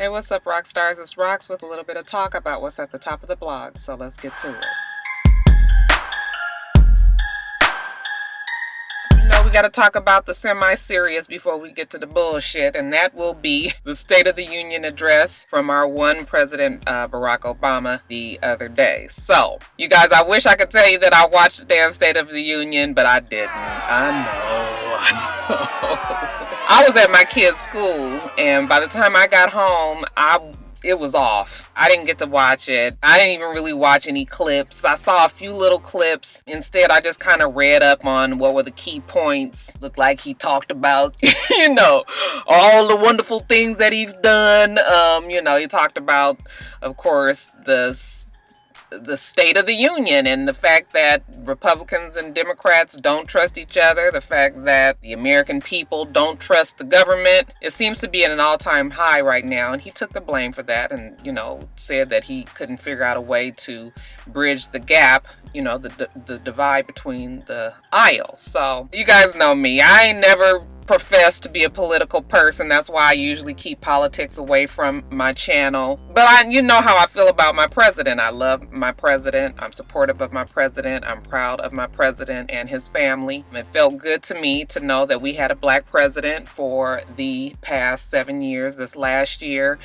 Hey, what's up, Roxstars? It's Rox with a little bit of talk about what's at the top of the blog, so let's get to it. We got to talk about the semi-serious before we get to the bullshit, and that will be the State of the Union address from our one President Barack Obama the other day. So, you guys, I wish I could tell you that I watched the damn State of the Union, but I didn't. I know. I was at my kid's school, and by the time I got home, it was off. I didn't get to watch it. I didn't even really watch any clips. I saw a few little clips. Instead, I just kind of read up on what were the key points. Looked like he talked about, all the wonderful things that he's done. He talked about, of course, the State of the Union and the fact that Republicans and Democrats don't trust each other, the fact that the American people don't trust the government. It seems to be at an all-time high right now, and he took the blame for that and, said that he couldn't figure out a way to bridge the gap, the divide between the aisle. So, you guys know me. I ain't never profess to be a political person. That's why I usually keep politics away from my channel. But you know how I feel about my president. I love my president. I'm supportive of my president. I'm proud of my president and his family. It felt good to me to know that we had a black president for the past 7 years. This last year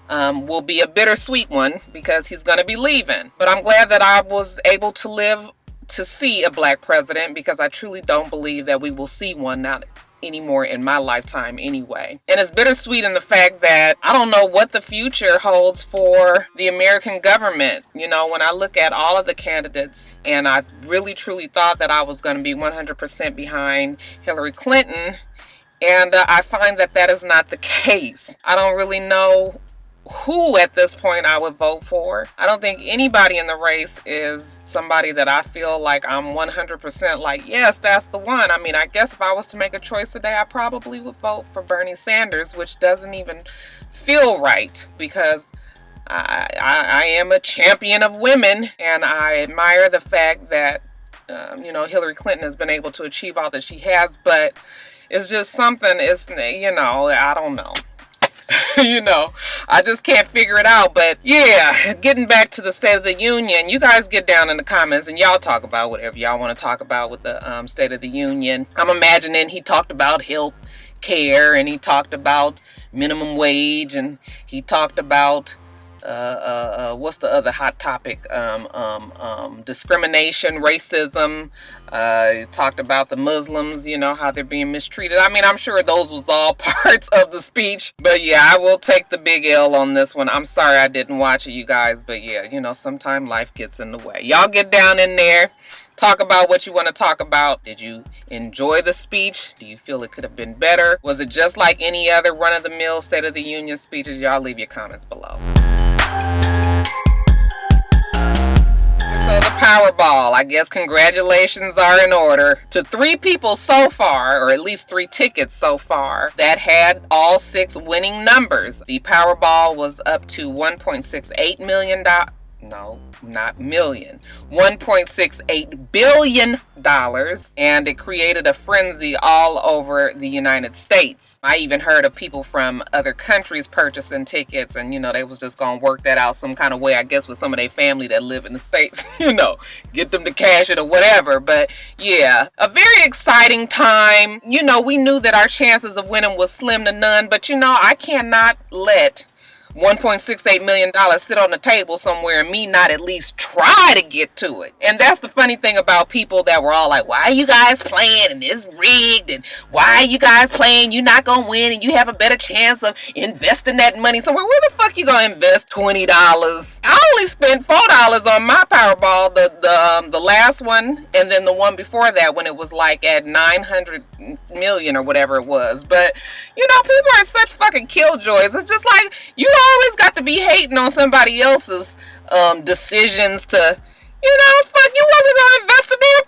will be a bittersweet one because he's going to be leaving. But I'm glad that I was able to live to see a black president, because I truly don't believe that we will see one now anymore in my lifetime anyway. And it's bittersweet in the fact that I don't know what the future holds for the American government. When I look at all of the candidates, and I really truly thought that I was going to be 100% behind Hillary Clinton, and I find that that is not the case. I don't really know who at this point I would vote for. I don't think anybody in the race is somebody that I feel like I'm 100% like, yes, that's the one. I mean, I guess if I was to make a choice today, I probably would vote for Bernie Sanders, which doesn't even feel right, because I am a champion of women, and I admire the fact that Hillary Clinton has been able to achieve all that she has, but it's just something, I don't know. I just can't figure it out. But yeah, getting back to the State of the Union, you guys get down in the comments and y'all talk about whatever y'all want to talk about with the State of the Union. I'm imagining he talked about health care, and he talked about minimum wage, and he talked about what's the other hot topic? Discrimination, racism. He talked about the Muslims, how they're being mistreated. I mean, I'm sure those was all parts of the speech. But yeah, I will take the big L on this one. I'm sorry I didn't watch it, you guys. But yeah, sometimes life gets in the way. Y'all get down in there. Talk about what you want to talk about. Did you enjoy the speech? Do you feel it could have been better? Was it just like any other run-of-the-mill State of the Union speeches? Y'all leave your comments below. So the Powerball, I guess congratulations are in order to 3 people so far, or at least 3 tickets so far, that had all 6 winning numbers. The Powerball was up to $1.68 million. No, not million. $1.68 billion, and it created a frenzy all over the United States. I even heard of people from other countries purchasing tickets, and they was just gonna work that out some kind of way, I guess, with some of their family that live in the States, get them to cash it or whatever. But yeah, a very exciting time. We knew that our chances of winning was slim to none, but I cannot let $1.68 million sit on the table somewhere and me not at least try to get to it. And that's the funny thing about people that were all like, why are you guys playing, and it's rigged, and why are you guys playing, you're not gonna win, and you have a better chance of investing that money somewhere. Where the fuck you gonna invest $20? I only spent $4 on my Powerball, the last one, and then the one before that when it was like at 900 million or whatever it was. But people are such fucking killjoys. It's just like, you always got to be hating on somebody else's decisions to, fuck, you wasn't gonna invest a damn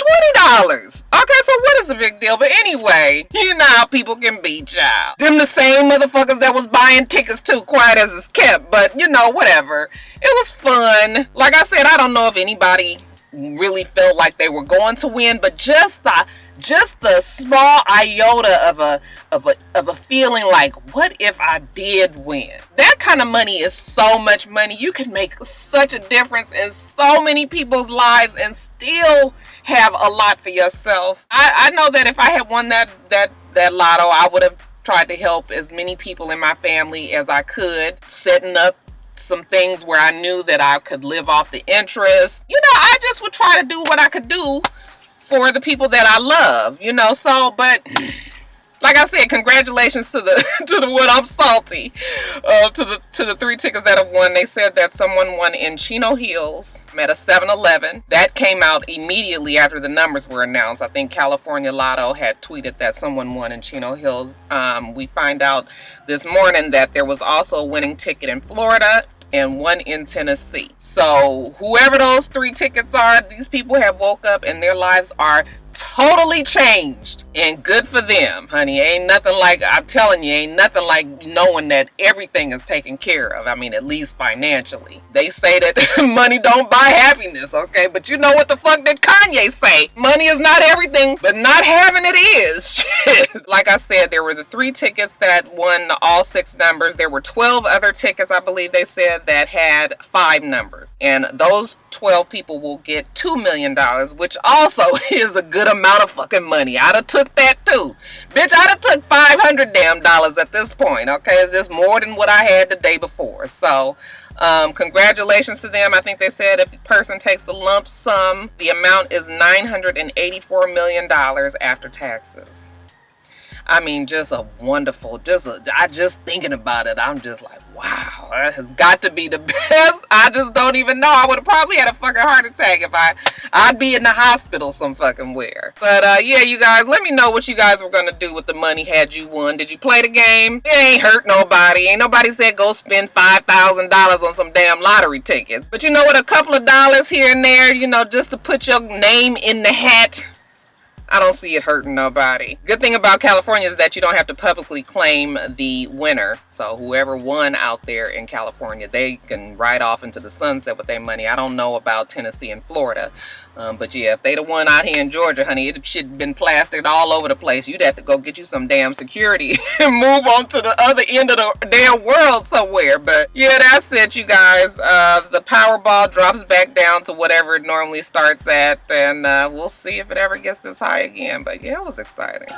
$20. Okay, so what is the big deal? But anyway, how people can be, child. Them the same motherfuckers that was buying tickets too, quiet as it's kept. But whatever. It was fun. Like I said, I don't know if anybody really felt like they were going to win, but just the just the small iota of a feeling like, what if I did win? That kind of money is so much money. You can make such a difference in so many people's lives and still have a lot for yourself. I know that if I had won that lotto, I would have tried to help as many people in my family as I could, setting up some things where I knew that I could live off the interest. You know, I just would try to do what I could do for the people that I love, you know. So, but like I said, congratulations to the one. I'm salty to the 3 tickets that have won. They said that someone won in Chino Hills at a 7-Eleven. That came out immediately after the numbers were announced. I think California Lotto had tweeted that someone won in Chino Hills. We find out this morning that there was also a winning ticket in Florida and one in Tennessee. So whoever those 3 tickets are, these people have woke up and their lives are totally changed, and good for them, honey. Ain't nothing like, I'm telling you, ain't nothing like knowing that everything is taken care of. I mean, at least financially. They say that money don't buy happiness, okay? But you know what the fuck did Kanye say? Money is not everything, but not having it is. Shit. Like I said, there were the 3 tickets that won all 6 numbers. There were 12 other tickets, I believe they said, that had 5 numbers. And those 12 people will get $2 million, which also is a good amount of fucking money. I'd have took that too. Bitch, I'd have took $500 damn at this point, okay? It's just more than what I had the day before. So, congratulations to them. I think they said if a person takes the lump sum, the amount is $984 million after taxes. I mean, just a wonderful, I just thinking about it, I'm just like, wow, that has got to be the best. I just don't even know. I would have probably had a fucking heart attack if I'd be in the hospital some fucking where. But yeah, you guys, let me know what you guys were gonna do with the money had you won. Did you play the game? It ain't hurt nobody. Ain't nobody said go spend $5,000 on some damn lottery tickets. But you know what, a couple of dollars here and there, you know, just to put your name in the hat, I don't see it hurting nobody. Good thing about California is that you don't have to publicly claim the winner. So whoever won out there in California, they can ride off into the sunset with their money. I don't know about Tennessee and Florida. But yeah, if they'd have won out here in Georgia, honey, it should have been plastered all over the place. You'd have to go get you some damn security and move on to the other end of the damn world somewhere. But yeah, that's it, you guys. The Powerball drops back down to whatever it normally starts at. And we'll see if it ever gets this high again. But yeah, it was exciting.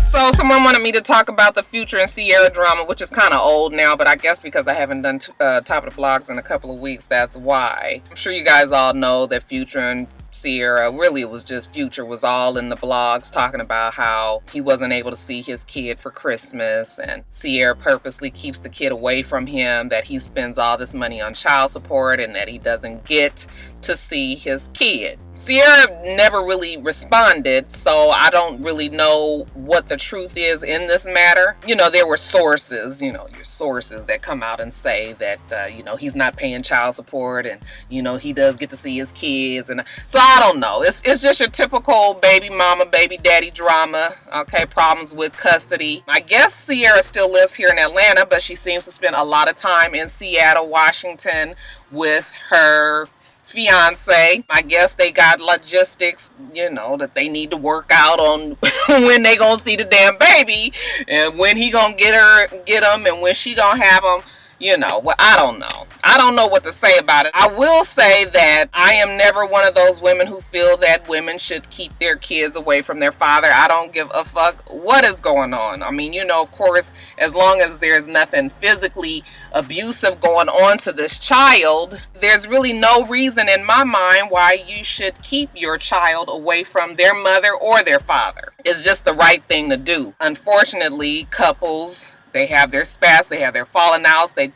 So someone wanted me to talk about the Future and Ciara drama, which is kind of old now, but I guess because I haven't done Top of the Blogs in a couple of weeks, that's why. I'm sure you guys all know that Future and Ciara, really it was just Future was all in the blogs talking about how he wasn't able to see his kid for Christmas, and Ciara purposely keeps the kid away from him, that he spends all this money on child support and that he doesn't get to see his kid. Ciara never really responded, so I don't really know what the truth is in this matter. You know, there were sources, you know, your sources that come out and say that, you know, he's not paying child support and, you know, he does get to see his kids. And so I don't know. It's just your typical baby mama, baby daddy drama. Okay, problems with custody. I guess Ciara still lives here in Atlanta, but she seems to spend a lot of time in Seattle, Washington with her fiance. I guess they got logistics, you know, that they need to work out on when they gonna see the damn baby and when he gonna get him and when she gonna have him. You know, well, I don't know. I don't know what to say about it. I will say that I am never one of those women who feel that women should keep their kids away from their father. I don't give a fuck what is going on. I mean, you know, of course, as long as there's nothing physically abusive going on to this child, there's really no reason in my mind why you should keep your child away from their mother or their father. It's just the right thing to do. Unfortunately, couples, they have their spats, they have their falling outs, they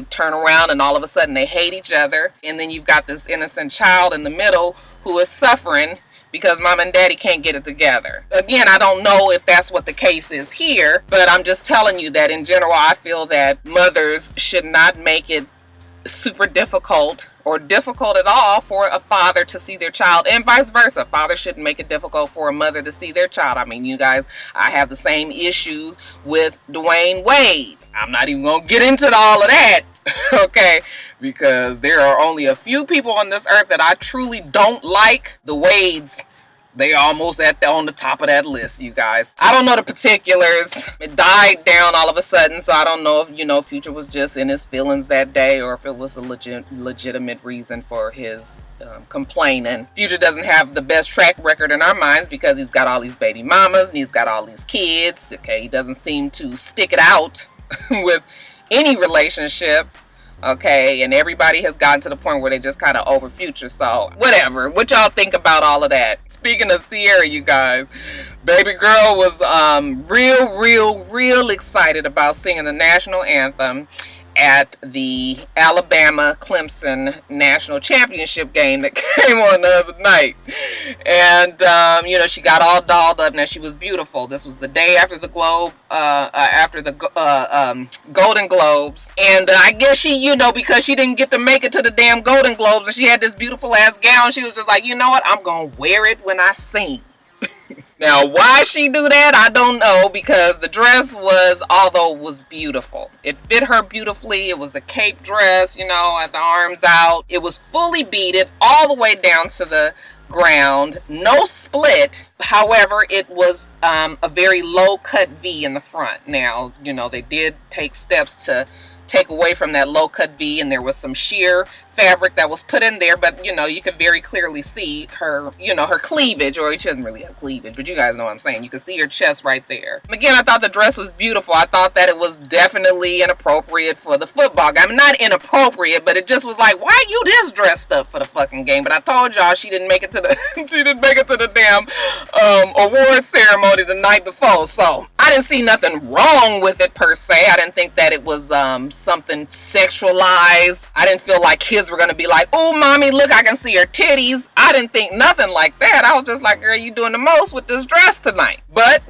turn around and all of a sudden they hate each other. And then you've got this innocent child in the middle who is suffering because mom and daddy can't get it together. Again, I don't know if that's what the case is here, but I'm just telling you that in general, I feel that mothers should not make it super difficult or difficult at all for a father to see their child, and vice versa. Father shouldn't make it difficult for a mother to see their child. I mean, you guys, I have the same issues with Dwayne Wade. I'm not even gonna get into all of that. Okay, because there are only a few people on this earth that I truly don't like. The Wades, they almost on the top of that list, you guys. I don't know the particulars. It died down all of a sudden, so I don't know if, Future was just in his feelings that day or if it was a legitimate reason for his complaining. Future doesn't have the best track record in our minds because he's got all these baby mamas and he's got all these kids. Okay, he doesn't seem to stick it out with any relationship. Okay, and everybody has gotten to the point where they just kind of over Future, so whatever. What y'all think about all of that? Speaking of Ciara, you guys, baby girl was real excited about singing the national anthem at the Alabama-Clemson national championship game that came on the other night. And, she got all dolled up. Now, she was beautiful. This was the day after the Golden Globes. And I guess she, because she didn't get to make it to the damn Golden Globes and she had this beautiful ass gown, she was just like, you know what? I'm going to wear it when I sing. Now, why she do that, I don't know, because the dress was beautiful. It fit her beautifully. It was a cape dress, at the arms out. It was fully beaded all the way down to the ground. No split. However, it was a very low cut V in the front. Now, they did take steps to take away from that low cut V, and there was some sheer fabric that was put in there, but you could very clearly see her her cleavage, or she doesn't really have cleavage, but you guys know what I'm saying. You can see her chest right there. Again, I thought the dress was beautiful. I thought that it was definitely inappropriate for the football game. I mean, not inappropriate, but it just was like, why you this dressed up for the fucking game? But I told y'all she didn't make it to the damn award ceremony the night before, so I didn't see nothing wrong with it per se. I didn't think that it was something sexualized. I didn't feel like kids were gonna be like, oh mommy, look, I can see her titties. I didn't think nothing like that. I was just like, girl, you doing the most with this dress tonight. But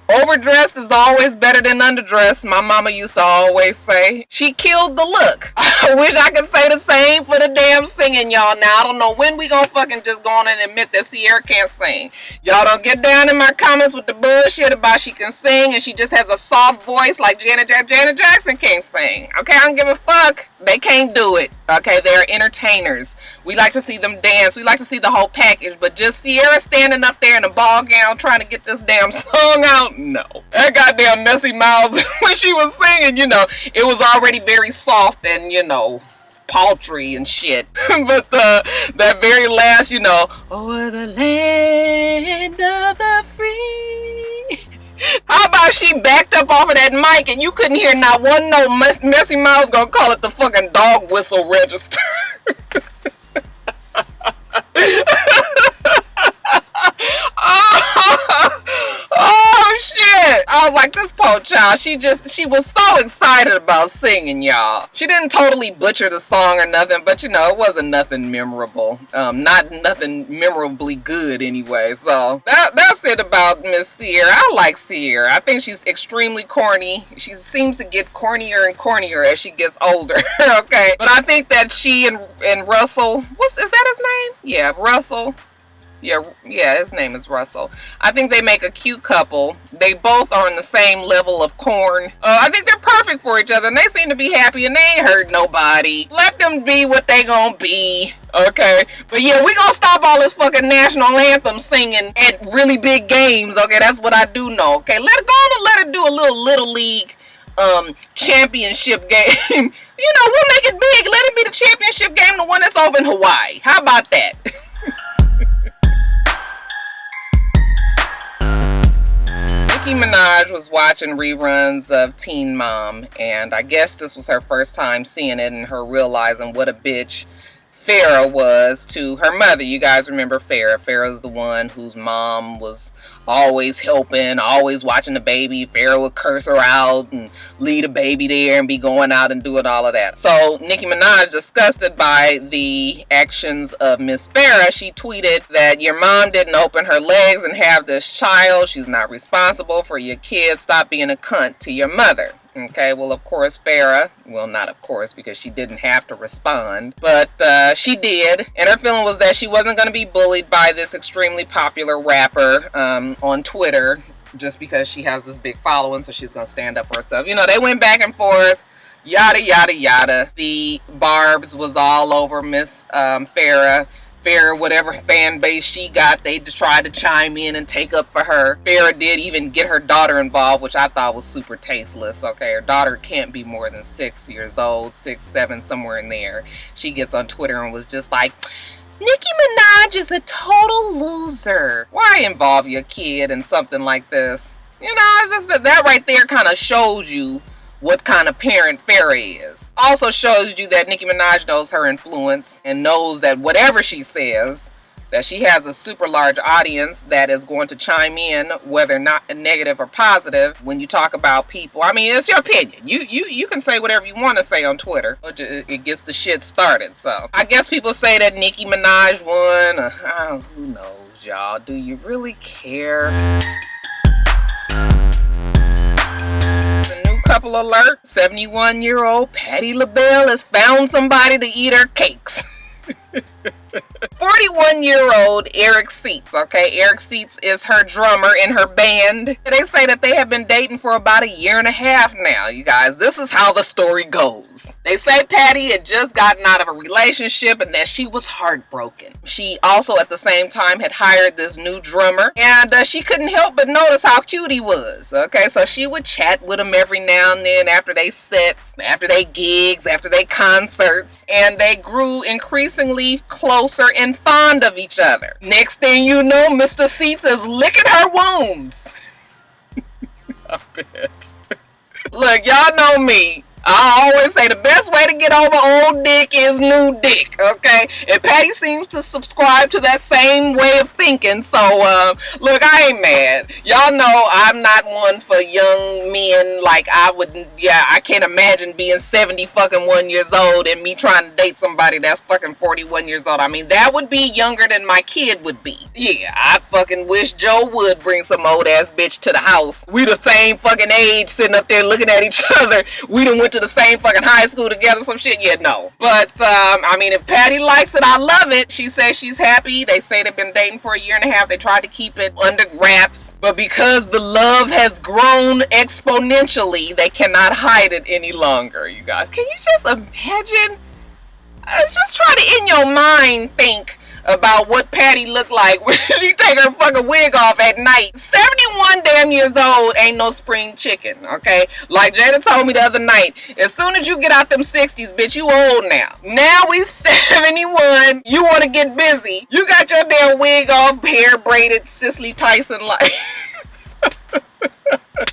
overdressed is always better than underdressed. My mama used to always say. She killed the look. I wish I could say the same for the damn singing, y'all. Now, I don't know when we gonna fucking just go on and admit that Ciara can't sing. Y'all don't get down in my comments with the bullshit about she can sing and she just has a soft voice like Janet Jackson can't sing. Okay, I don't give a fuck. They can't do it. Okay, they're entertainers. We like to see them dance. We like to see the whole package. But just Ciara standing up there in a ball gown trying to get this damn song out? No. That goddamn Messy Miles, when she was singing, it was already very soft and, paltry and shit. But that very last, over the land of the free. How about she backed up off of that mic and you couldn't hear not one note? Messy Miles gonna call it the fucking dog whistle register. Oh shit! I was like, this poor child, she was so excited about singing, y'all. She didn't totally butcher the song or nothing, but it wasn't nothing memorable. Not nothing memorably good anyway. So that's it about Miss Ciara. I like Ciara. I think she's extremely corny. She seems to get cornier and cornier as she gets older. Okay, but I think that she and Russell, is that his name? Yeah, Russell. Yeah, his name is Russell. I think they make a cute couple. They both are on the same level of corn. I think they're perfect for each other, and they seem to be happy, and they ain't hurt nobody. Let them be what they gonna be. Okay, but yeah, we gonna stop all this fucking national anthem singing at really big games. Okay, that's what I do know. Okay, let it do a little league championship game. We'll make it big. Let it be the championship game, the one that's over in Hawaii. How about that? Nicki Minaj was watching reruns of Teen Mom, and I guess this was her first time seeing it and her realizing what a bitch Farah was to her mother. You guys remember Farah. Farah's the one whose mom was always helping, always watching the baby. Farah would curse her out and leave the baby there and be going out and doing all of that. So Nicki Minaj, disgusted by the actions of Miss Farah, she tweeted that your mom didn't open her legs and have this child. She's not responsible for your kid. Stop being a cunt to your mother. Okay, well, of course, Farah, well, not of course, because she didn't have to respond, but she did, and her feeling was that she wasn't going to be bullied by this extremely popular rapper on Twitter just because she has this big following, so she's going to stand up for herself. They went back and forth. Yada, yada, yada. The Barbs was all over Miss Farah. Farah, whatever fan base she got, they tried to chime in and take up for her. Farah did even get her daughter involved, which I thought was super tasteless. Okay, her daughter can't be more than 6 years old, 6, 7, somewhere in there. She gets on Twitter and was just like, Nicki Minaj is a total loser. Why involve your kid in something like this? You know, it's just that right there kind of shows you what kind of parent Farah is. Also shows you that Nicki Minaj knows her influence and knows that whatever she says, that she has a super large audience that is going to chime in, whether not negative or positive, when you talk about people. I mean, it's your opinion. You can say whatever you want to say on Twitter. It gets the shit started. So I guess people say that Nicki Minaj won. Who knows, y'all? Do you really care? Couple alert. 71-year-old Patti LaBelle has found somebody to eat her cakes. 41-year-old Eric Seats, okay? Eric Seats is her drummer in her band. They say that they have been dating for about 1.5 years now, you guys. This is how the story goes. They say Patti had just gotten out of a relationship and that she was heartbroken. She also at the same time had hired this new drummer, and she couldn't help but notice how cute he was, okay? So she would chat with him every now and then after they sets, after they gigs, after they concerts, and they grew increasingly closer and fond of each other. Next thing you know, Mr. Seats is licking her wounds. I bet. Look, y'all know me. I always say the best way to get over old dick is new dick, okay? And Patti seems to subscribe to that same way of thinking. So, look, I ain't mad. Y'all know I'm not one for young men. Like, I can't imagine being 1 years old and me trying to date somebody that's fucking 41 years old. I mean, that would be younger than my kid would be. Yeah, I fucking wish Joe would bring some old ass bitch to the house. We the same fucking age sitting up there looking at each other. We done went to the same fucking high school together, some shit. Yeah, no. But I mean, if Patti likes it, I love it. She says she's happy. They say they've been dating for 1.5 years. They tried to keep it under wraps, but because the love has grown exponentially, they cannot hide it any longer. You guys, can you just imagine? Just try to in your mind think about what Patti looked like when she take her fucking wig off at night. 71 damn years old ain't no spring chicken, okay? Like Jada told me the other night, as soon as you get out them 60s, bitch, you old now. Now we 71, you want to get busy. You got your damn wig off, hair braided, Cicely Tyson like.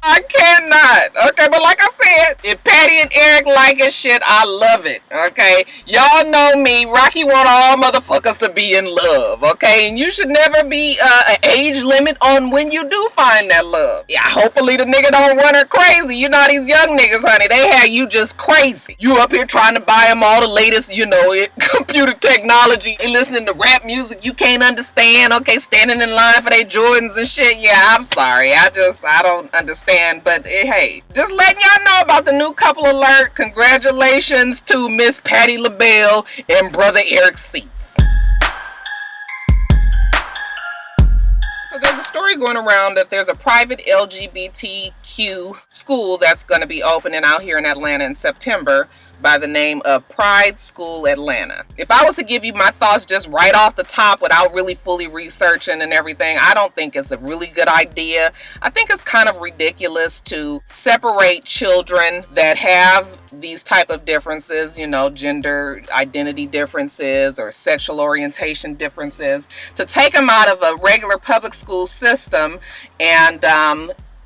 I cannot. Okay, but like I said, if Patti and Eric like it shit, I love it. Okay, y'all know me. Rocky want all motherfuckers to be in love. Okay, and you should never be an age limit on when you do find that love. Yeah, hopefully the nigga don't run her crazy. You know these young niggas, honey. They have you just crazy. You up here trying to buy them all the latest, computer technology. They listening to rap music you can't understand. Okay, standing in line for their Jordans and shit. Yeah, I'm sorry. I don't understand. But hey, just letting y'all know about the new couple alert. Congratulations to Miss Patti LaBelle and brother Eric Seats. So there's a story going around that there's a private LGBTQ school that's going to be opening out here in Atlanta in September by the name of Pride School Atlanta. If I was to give you my thoughts just right off the top without really fully researching and everything, I don't think it's a really good idea. I think it's kind of ridiculous to separate children that have these type of differences, gender identity differences or sexual orientation differences, to take them out of a regular public school system and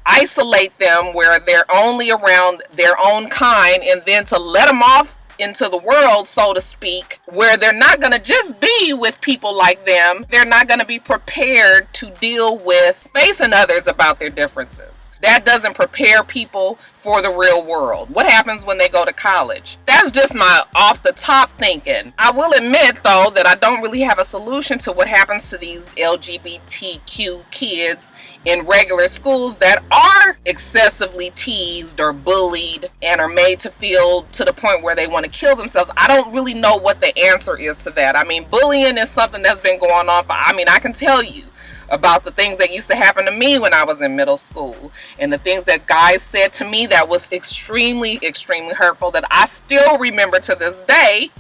isolate them where they're only around their own kind, and then to let them off into the world, so to speak, where they're not going to just be with people like them. They're not going to be prepared to deal with facing others about their differences. That doesn't prepare people for the real world. What happens when they go to college? That's just my off the top thinking. I will admit though that I don't really have a solution to what happens to these LGBTQ kids in regular schools that are excessively teased or bullied and are made to feel to the point where they want to kill themselves. I don't really know what the answer is to that. I mean, bullying is something that's been going on for, I can tell you, about the things that used to happen to me when I was in middle school, and the things that guys said to me that was extremely, extremely hurtful that I still remember to this day.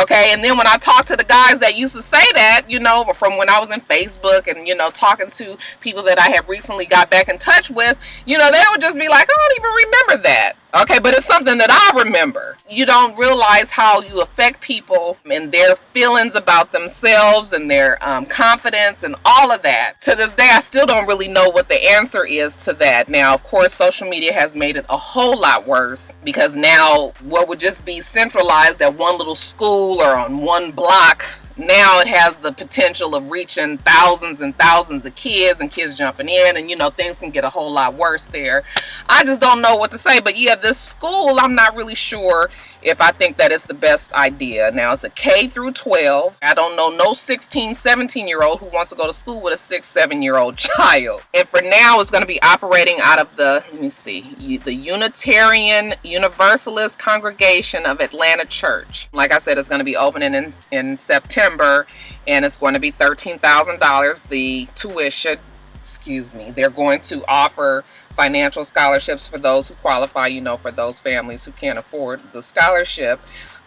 Okay, and then when I talk to the guys that used to say that, you know, from when I was in Facebook and, you know, talking to people that I have recently got back in touch with, you know, they would just be like, I don't even remember that. Okay, but it's something that I remember. You don't realize how you affect people and their feelings about themselves and their confidence and all of that. To this day, I still don't really know what the answer is to that. Now, of course, social media has made it a whole lot worse, because now what would just be centralized at one little school or on one block, now it has the potential of reaching thousands and thousands of kids, and kids jumping in, and, you know, things can get a whole lot worse there. I just don't know what to say. But yeah, this school, I'm not really sure if I think that it's the best idea. Now, it's a K through 12. I don't know no 16, 17-year-old who wants to go to school with a 6, 7-year-old child. And for now, it's going to be operating out of the, let me see, the Unitarian Universalist Congregation of Atlanta Church. Like I said, it's going to be opening in September, and it's going to be $13,000, the tuition. Excuse me. They're going to offer financial scholarships for those who qualify, you know, for those families who can't afford the scholarship.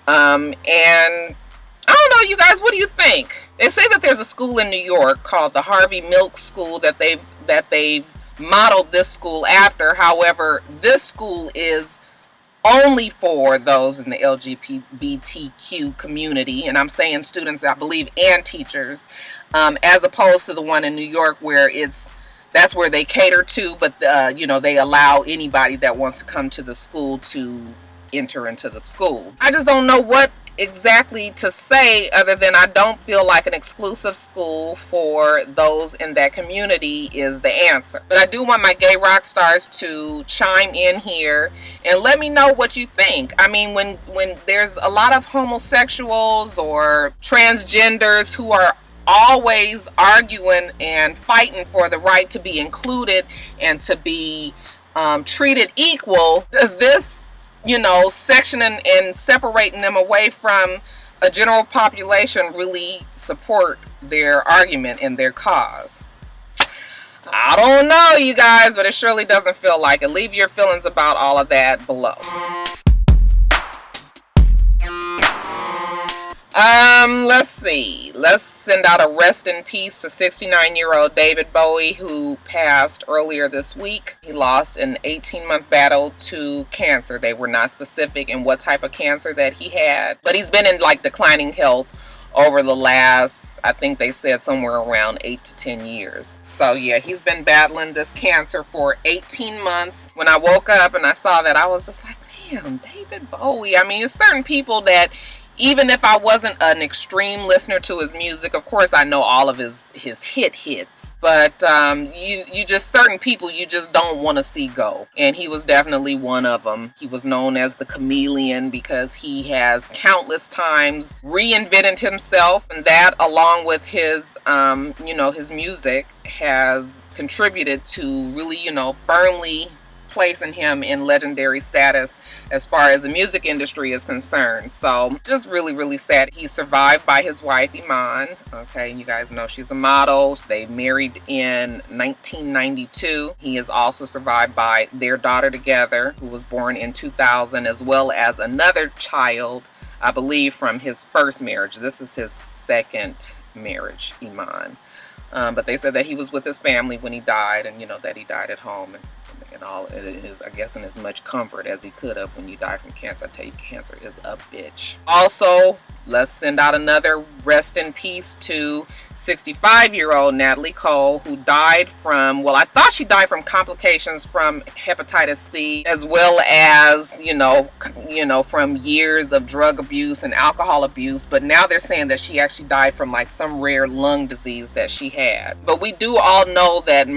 And I don't know, you guys, what do you think? They say that there's a school in New York called the Harvey Milk School that they've modeled this school after. However, this school is only for those in the LGBTQ community, and I'm saying students, I believe, and teachers, as opposed to the one in New York where that's where they cater to, but you know, they allow anybody that wants to come to the school to enter into the school. I just don't know what exactly to say, other than I don't feel like an exclusive school for those in that community is the answer. But I do want my gay rock stars to chime in here and let me know what you think. I mean, when there's a lot of homosexuals or transgenders who are always arguing and fighting for the right to be included and to be treated equal, does this, you know, sectioning and separating them away from a general population really support their argument and their cause? I don't know, you guys, but it surely doesn't feel like it. Leave your feelings about all of that below. Let's see. Let's send out a rest in peace to 69-year-old David Bowie, who passed earlier this week. He lost an 18-month battle to cancer. They were not specific in what type of cancer that he had, but he's been in like declining health over the last, I think they said somewhere around 8 to 10 years. So yeah, he's been battling this cancer for 18 months. When I woke up and I saw that, I was just like, damn, David Bowie. I mean, there's certain people that, even if I wasn't an extreme listener to his music, of course I know all of his hits, but you just, certain people you just don't want to see go, and he was definitely one of them. He was known as the chameleon because he has countless times reinvented himself, and that, along with his you know, his music, has contributed to really, you know, firmly placing him in legendary status as far as the music industry is concerned. So just really, really sad. He's survived by his wife Iman. Okay, you guys know she's a model. They married in 1992. He is also survived by their daughter together, who was born in 2000, as well as another child, I believe, from his first marriage. This is his second marriage, Iman. But they said that he was with his family when he died, and, you know, that he died at home and all is, I guess, in as much comfort as he could have. When you die from cancer, I tell you, cancer is a bitch. Also, let's send out another rest in peace to 65-year-old Natalie Cole, who died from, well, I thought she died from complications from hepatitis C, as well as, you know, from years of drug abuse and alcohol abuse. But now they're saying that she actually died from like some rare lung disease that she had. But we do all know that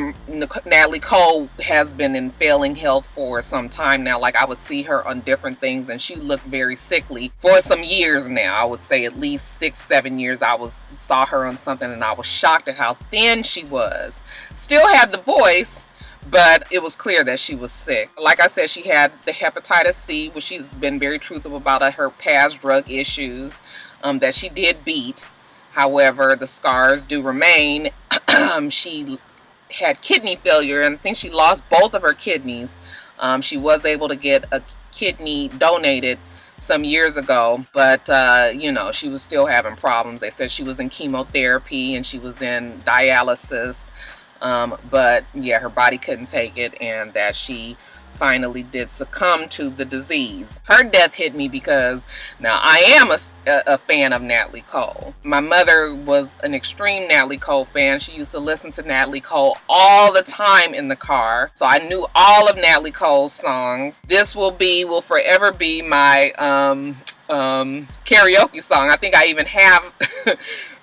Natalie Cole has been in failing health for some time now. Like, I would see her on different things and she looked very sickly for some years now. I would say at least 6-7 years. I saw her on something and I was shocked at how thin she was. Still had the voice, but it was clear that she was sick. Like I said, she had the hepatitis C, which she's been very truthful about her past drug issues, that she did beat. However, the scars do remain. She had kidney failure, and I think she lost both of her kidneys. She was able to get a kidney donated some years ago, but you know, she was still having problems. They said she was in chemotherapy and she was in dialysis, but yeah, her body couldn't take it, and that she finally did succumb to the disease. Her death hit me because now I am a fan of Natalie Cole. My mother was an extreme Natalie Cole fan. She used to listen to Natalie Cole all the time in the car, so I knew all of Natalie Cole's songs. This will forever be my karaoke song. I think I even have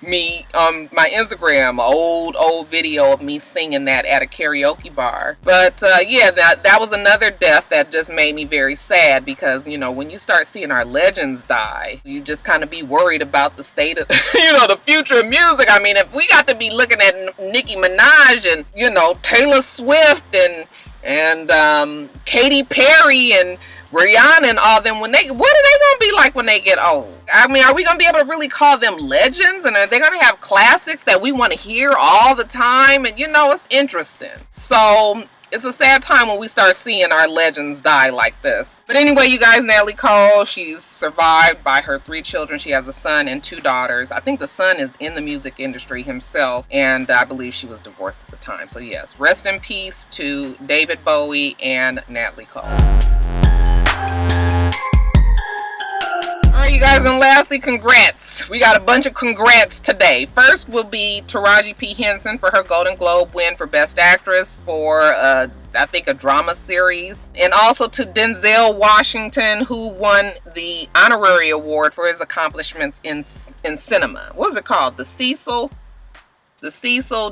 me on my Instagram, old video of me singing that at a karaoke bar. But yeah, that was another death that just made me very sad, because you know, when you start seeing our legends die, you just kind of be worried about the state of you know, the future of music. I mean, if we got to be looking at Nicki Minaj and, you know, Taylor Swift and Katy Perry and Rihanna and all them, what are they gonna be like when they get old? I mean, are we gonna be able to really call them legends? And are they gonna have classics that we want to hear all the time? And you know, it's interesting. So it's a sad time when we start seeing our legends die like this. But anyway, you guys, Natalie Cole, she's survived by her 3 children. She has a son and 2 daughters. I think the son is in the music industry himself, and I believe she was divorced at the time. So yes, rest in peace to David Bowie and Natalie Cole. Alright, you guys, and lastly, congrats. We got a bunch of congrats today. First will be Taraji P. Henson for her Golden Globe win for Best Actress for I think a drama series. And also to Denzel Washington, who won the honorary award for his accomplishments in cinema. What was it called? The Cecil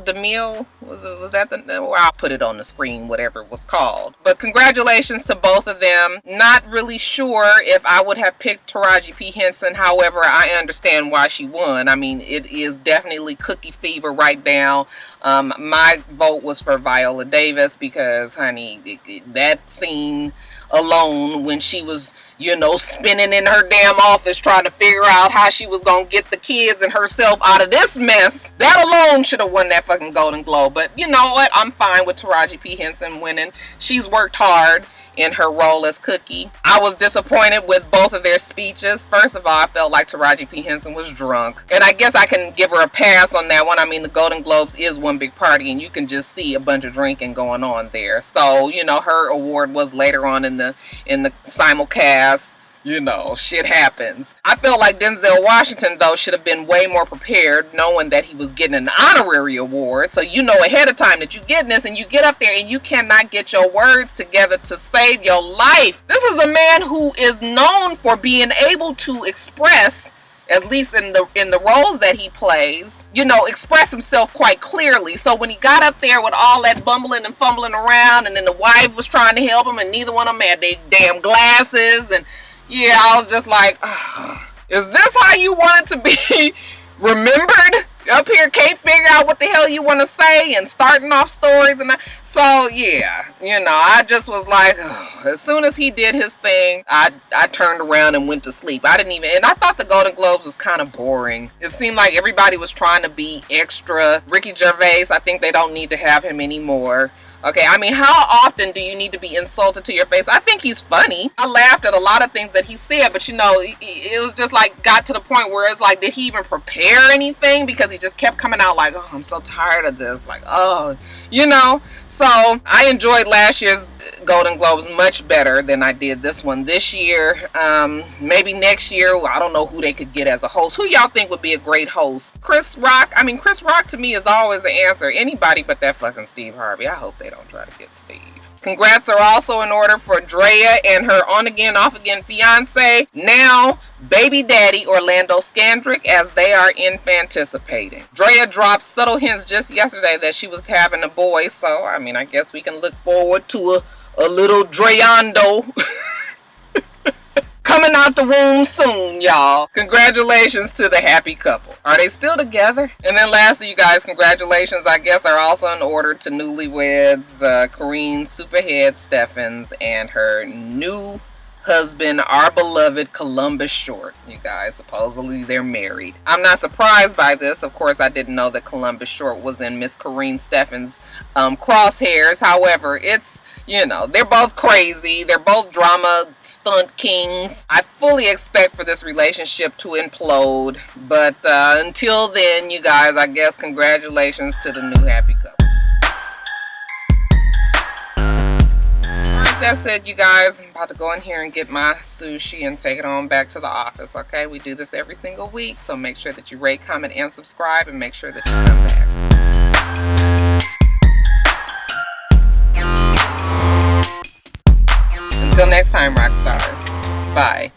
DeMille, was that well, I'll put it on the screen, whatever it was called. But congratulations to both of them. Not really sure if I would have picked Taraji P. Henson. However, I understand why she won. I mean, it is definitely cookie fever right now. My vote was for Viola Davis because, honey, that scene alone when she was, you know, spinning in her damn office trying to figure out how she was gonna get the kids and herself out of this mess, that alone should have won that fucking Golden Globe. But you know what, I'm fine with Taraji P. Henson winning. She's worked hard in her role as Cookie. I was disappointed with both of their speeches. First of all, I felt like Taraji P. Henson was drunk, and I guess I can give her a pass on that one. I mean, the Golden Globes is one big party, and you can just see a bunch of drinking going on there. So, you know, her award was later on in the simulcast. You know, shit happens. I felt like Denzel Washington, though, should have been way more prepared, knowing that he was getting an honorary award. So you know ahead of time that you're getting this, and you get up there and you cannot get your words together to save your life. This is a man who is known for being able to express, at least in the roles that he plays, you know, express himself quite clearly. So when he got up there with all that bumbling and fumbling around, and then the wife was trying to help him, and neither one of them had their damn glasses, and yeah, I was just like, ugh, is this how you want it to be remembered? Up here can't figure out what the hell you want to say and starting off stories and that. So yeah, you know, I just was like, ugh. As soon as he did his thing, I turned around and went to sleep. And I thought the Golden Globes was kind of boring. It seemed like everybody was trying to be extra. Ricky Gervais, I think they don't need to have him anymore. Okay, I mean, how often do you need to be insulted to your face? I think he's funny. I laughed at a lot of things that he said, but you know, it was just like, got to the point where it's like, did he even prepare anything? Because he just kept coming out like, oh, I'm so tired of this. Like, oh, you know. So I enjoyed last year's Golden Globes much better than I did this one this year. Maybe next year, I don't know who they could get as a host. Who y'all think would be a great host? Chris Rock? I mean, Chris Rock to me is always the answer. Anybody but that fucking Steve Harvey. I hope they don't try to get Steve. Congrats are also in order for Drea and her on-again, off-again fiance, now baby daddy Orlando Scandrick, as they are infanticipating. Drea dropped subtle hints just yesterday that she was having a boy, so I mean, I guess we can look forward to a little Dreando coming out the womb soon, y'all. Congratulations to the happy couple. Are they still together? And then lastly, you guys, congratulations, I guess, are also in order to newlyweds, Corrine Superhead Steffens and her new husband, our beloved Columbus Short. You guys, supposedly they're married. I'm not surprised by this. Of course, I didn't know that Columbus Short was in Miss Kareen Steffens' crosshairs. However, it's, you know, they're both crazy. They're both drama stunt kings. I fully expect for this relationship to implode. But until then, you guys, I guess congratulations to the new happy couple. That's it, you guys. I'm about to go in here and get my sushi and take it on back to the office, okay? We do this every single week, so make sure that you rate, comment, and subscribe, and make sure that you come back. Until next time, Roxstars. Bye.